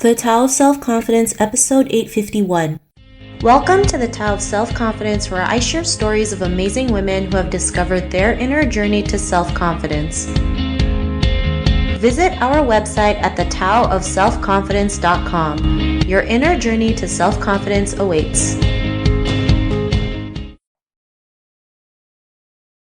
The Tao of Self-Confidence, Episode 851. Welcome to the Tao of Self-Confidence, where I share stories of amazing women who have discovered their inner journey to self-confidence. Visit our website at thetaoofselfconfidence.com. Your inner journey to self-confidence awaits.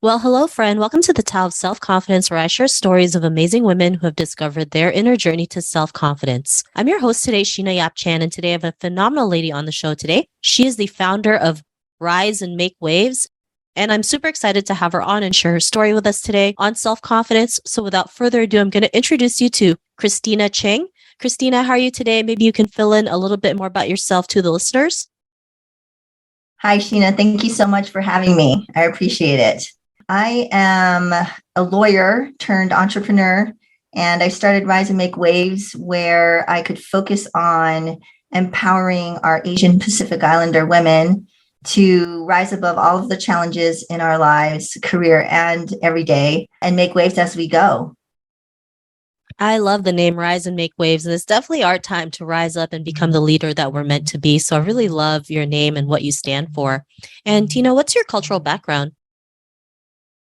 Well, hello, friend. Welcome to the Tao of Self-Confidence, where I share stories of amazing women who have discovered their inner journey to self-confidence. I'm your host today, Sheena Yap Chan, and today I have a phenomenal lady on the show today. She is the founder of Rise and Make Waves, and I'm super excited to have her on and share her story with us today on self-confidence. So without further ado, I'm going to introduce you to Christina Ching. Christina, how are you today? Maybe you can fill in a little bit more about yourself to the listeners. Hi, Sheena. Thank you so much for having me. I appreciate it. I am a lawyer turned entrepreneur, and I started Rise and Make Waves where I could focus on empowering our Asian Pacific Islander women to rise above all of the challenges in our lives, career, and every day, and make waves as we go. I love the name Rise and Make Waves, and it's definitely our time to rise up and become the leader that we're meant to be. So I really love your name and what you stand for. And Tina, what's your cultural background?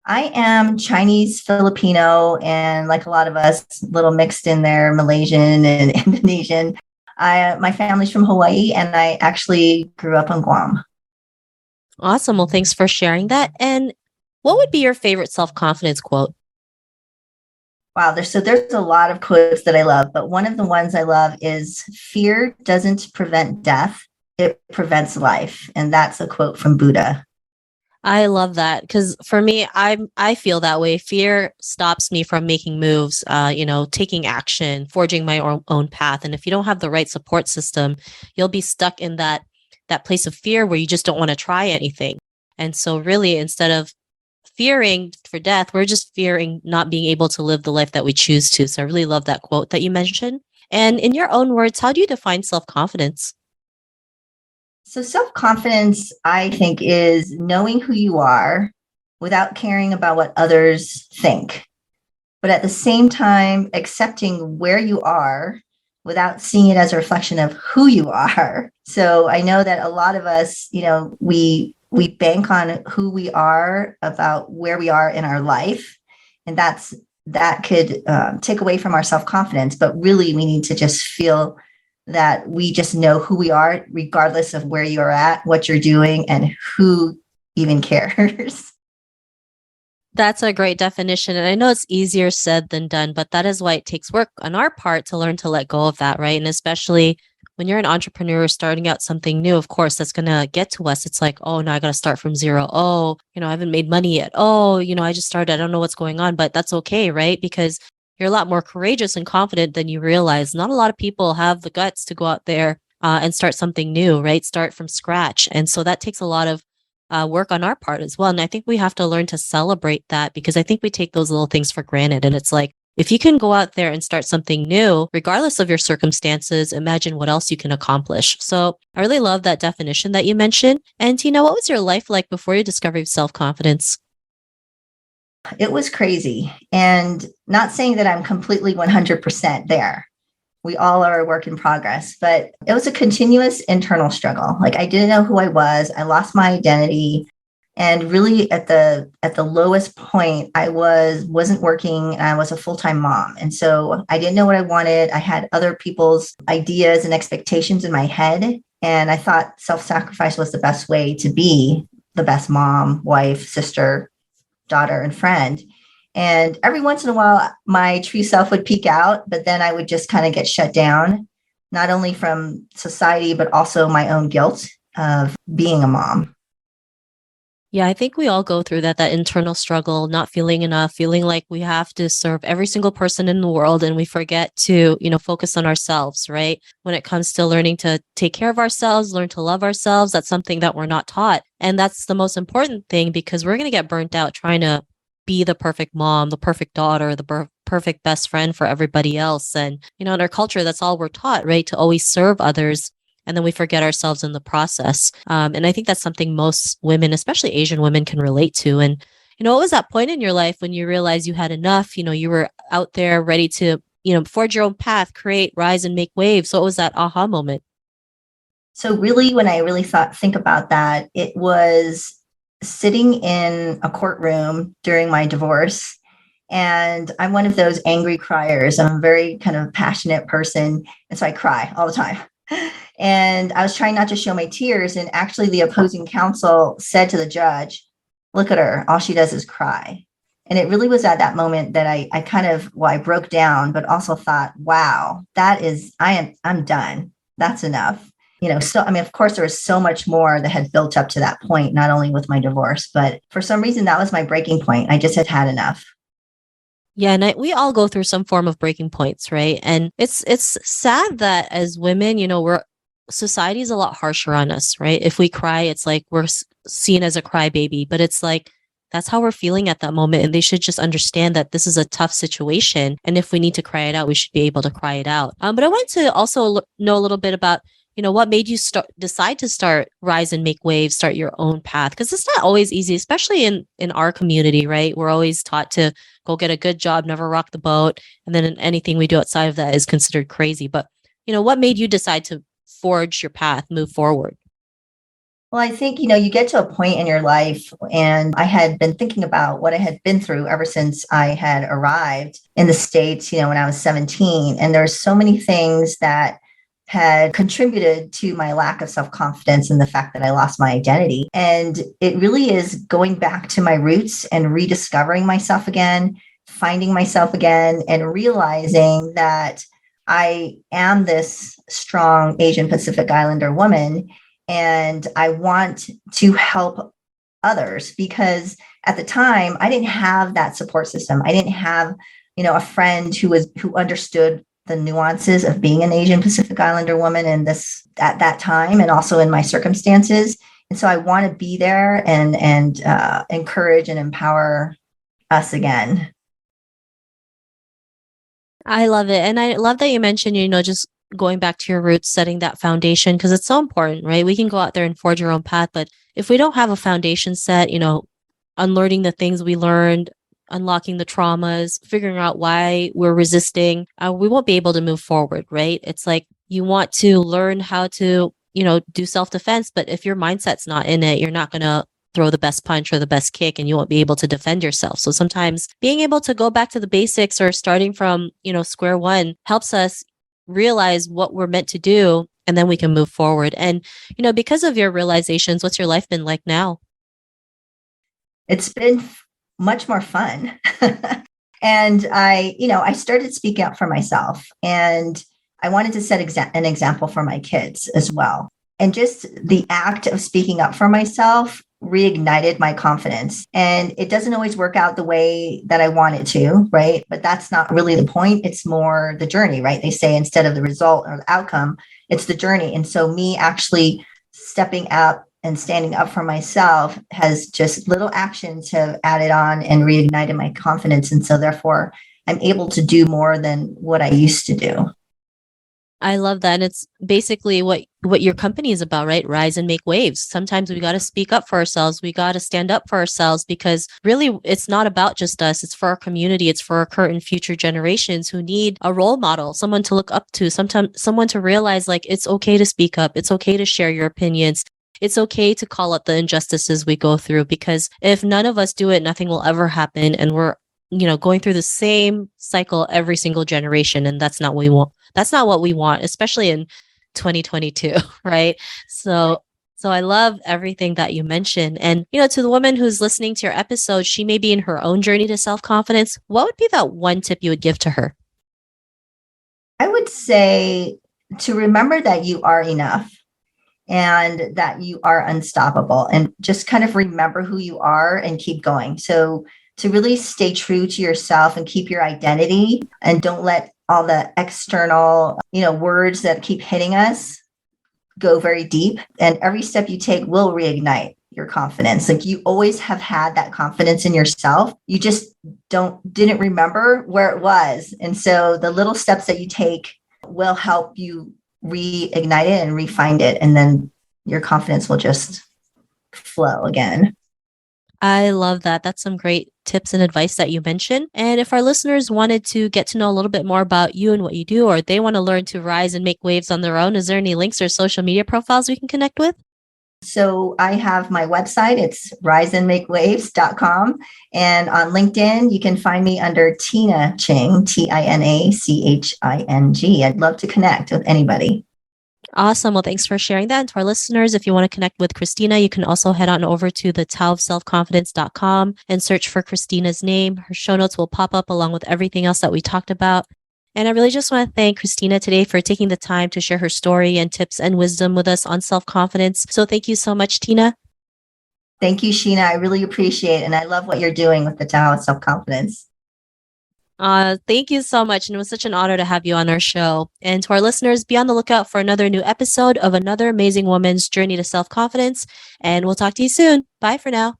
I am Chinese, Filipino, and like a lot of us, a little mixed in there, Malaysian and Indonesian. My family's from Hawaii, and I actually grew up on Guam. Awesome. Well, thanks for sharing that. And what would be your favorite self-confidence quote? Wow, there's a lot of quotes that I love, but one of the ones I love is "Fear doesn't prevent death, it prevents life." And that's a quote from Buddha. I love that because for me, I feel that way. Fear stops me from making moves, taking action, forging my own path. And if you don't have the right support system, you'll be stuck in that place of fear where you just don't want to try anything. And so really, instead of fearing for death, we're just fearing not being able to live the life that we choose to. So I really love that quote that you mentioned. And in your own words, how do you define self-confidence? So self-confidence, I think, is knowing who you are without caring about what others think, but at the same time, accepting where you are without seeing it as a reflection of who you are. So I know that a lot of us, we bank on who we are about where we are in our life, and that could take away from our self-confidence. But really, we need to just feel that we just know who we are, regardless of where you're at, what you're doing, and who even cares. That's a great definition. And I know it's easier said than done, but that is why it takes work on our part to learn to let go of that, right? And especially when you're an entrepreneur starting out something new, of course, that's going to get to us. It's like, oh, now I got to start from zero. Oh, I haven't made money yet. Oh, I just started. I don't know what's going on, but that's okay, right? Because you're a lot more courageous and confident than you realize. Not a lot of people have the guts to go out there and start something new, right? Start from scratch. And so that takes a lot of work on our part as well. And I think we have to learn to celebrate that because I think we take those little things for granted. And it's like, if you can go out there and start something new, regardless of your circumstances, imagine what else you can accomplish. So I really love that definition that you mentioned. And Tina, what was your life like before you discovered self-confidence? It was crazy. And not saying that I'm completely 100% there. We all are a work in progress, but it was a continuous internal struggle. Like, I didn't know who I was. I lost my identity. And really at the lowest point, I wasn't working, and I was a full-time mom. And so I didn't know what I wanted. I had other people's ideas and expectations in my head. And I thought self-sacrifice was the best way to be the best mom, wife, sister, daughter, and friend. And every once in a while, my true self would peek out, but then I would just kind of get shut down, not only from society, but also my own guilt of being a mom. Yeah, I think we all go through that internal struggle, not feeling enough, feeling like we have to serve every single person in the world, and we forget to, focus on ourselves, right? When it comes to learning to take care of ourselves, learn to love ourselves, that's something that we're not taught. And that's the most important thing because we're going to get burnt out trying to be the perfect mom, the perfect daughter, the perfect best friend for everybody else. And, in our culture, that's all we're taught, right? To always serve others. And then we forget ourselves in the process. And I think that's something most women, especially Asian women, can relate to. And, what was that point in your life when you realized you had enough? You were out there ready to forge your own path, create, rise, and make waves. So what was that aha moment? So really, when I really think about that, it was sitting in a courtroom during my divorce. And I'm one of those angry criers. I'm a very kind of passionate person. And so I cry all the time. And I was trying not to show my tears. And actually, the opposing counsel said to the judge, look at her, all she does is cry. And it really was at that moment that I kind of, I broke down, but also thought, wow, I'm done. That's enough. So, I mean, of course, there was so much more that had built up to that point, not only with my divorce, but for some reason, that was my breaking point. I just had enough. Yeah, and we all go through some form of breaking points, right? And it's sad that as women, society is a lot harsher on us, right? If we cry, it's like we're seen as a crybaby, but it's like that's how we're feeling at that moment, and they should just understand that this is a tough situation, and if we need to cry it out, we should be able to cry it out. But I wanted to also know a little bit about what made you decide to start Rise and Make Waves, start your own path? Because it's not always easy, especially in our community, right? We're always taught to go get a good job, never rock the boat. And then anything we do outside of that is considered crazy. But, what made you decide to forge your path, move forward? Well, I think, you get to a point in your life, and I had been thinking about what I had been through ever since I had arrived in the States, when I was 17. And there's so many things that had contributed to my lack of self-confidence and the fact that I lost my identity. And it really is going back to my roots and rediscovering myself again, finding myself again, and realizing that I am this strong Asian Pacific Islander woman. And I want to help others, because at the time I didn't have that support system. I didn't have, a friend who understood the nuances of being an Asian Pacific Islander woman in this at that time, and also in my circumstances. And so I want to be there and encourage and empower us again. I love it. And I love that you mentioned, just going back to your roots, setting that foundation, because it's so important, right? We can go out there and forge our own path, but if we don't have a foundation set, unlearning the things we learned, unlocking the traumas, figuring out why we're resisting, we won't be able to move forward, right? It's like you want to learn how to, do self-defense, but if your mindset's not in it, you're not going to throw the best punch or the best kick, and you won't be able to defend yourself. So sometimes being able to go back to the basics or starting from, square one helps us realize what we're meant to do, and then we can move forward. And, because of your realizations, what's your life been like now? It's been much more fun. And I started speaking up for myself, and I wanted to set an example for my kids as well. And just the act of speaking up for myself reignited my confidence. And it doesn't always work out the way that I want it to, right? But that's not really the point. It's more the journey, right? They say instead of the result or the outcome, it's the journey. And so me actually stepping up and standing up for myself has just little actions have added on and reignited my confidence. And so therefore I'm able to do more than what I used to do. I love that. And it's basically what your company is about, right? Rise and make waves. Sometimes we got to speak up for ourselves. We got to stand up for ourselves, because really it's not about just us. It's for our community. It's for our current and future generations who need a role model, someone to look up to, sometimes someone to realize like it's okay to speak up. It's okay to share your opinions. It's okay to call out the injustices we go through, because if none of us do it, nothing will ever happen. And we're, going through the same cycle every single generation. And that's not what we want. That's not what we want, especially in 2022, right? So I love everything that you mentioned. And, to the woman who's listening to your episode, she may be in her own journey to self-confidence. What would be that one tip you would give to her? I would say to remember that you are enough and that you are unstoppable, and just kind of remember who you are and keep going. So to really stay true to yourself and keep your identity, and don't let all the external, words that keep hitting us go very deep. And every step you take will reignite your confidence. Like you always have had that confidence in yourself. You just didn't remember where it was. And so the little steps that you take will help you reignite it and refind it. And then your confidence will just flow again. I love that. That's some great tips and advice that you mentioned. And if our listeners wanted to get to know a little bit more about you and what you do, or they want to learn to rise and make waves on their own, is there any links or social media profiles we can connect with? So I have my website. It's riseandmakewaves.com. And on LinkedIn, you can find me under Tina Ching, Tinaching. I'd love to connect with anybody. Awesome. Well, thanks for sharing that. And to our listeners, if you want to connect with Christina, you can also head on over to the taoofselfconfidence.com and search for Christina's name. Her show notes will pop up along with everything else that we talked about. And I really just want to thank Christina today for taking the time to share her story and tips and wisdom with us on self-confidence. So thank you so much, Tina. Thank you, Sheena. I really appreciate it. And I love what you're doing with the Tao of Self-Confidence. Thank you so much. And it was such an honor to have you on our show. And to our listeners, be on the lookout for another new episode of another amazing woman's journey to self-confidence. And we'll talk to you soon. Bye for now.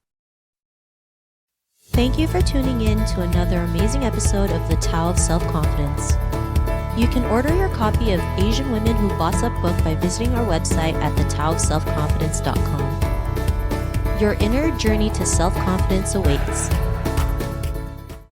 Thank you for tuning in to another amazing episode of The Tao of Self-Confidence. You can order your copy of Asian Women Who Boss Up book by visiting our website at thetaoofselfconfidence.com. Your inner journey to self-confidence awaits.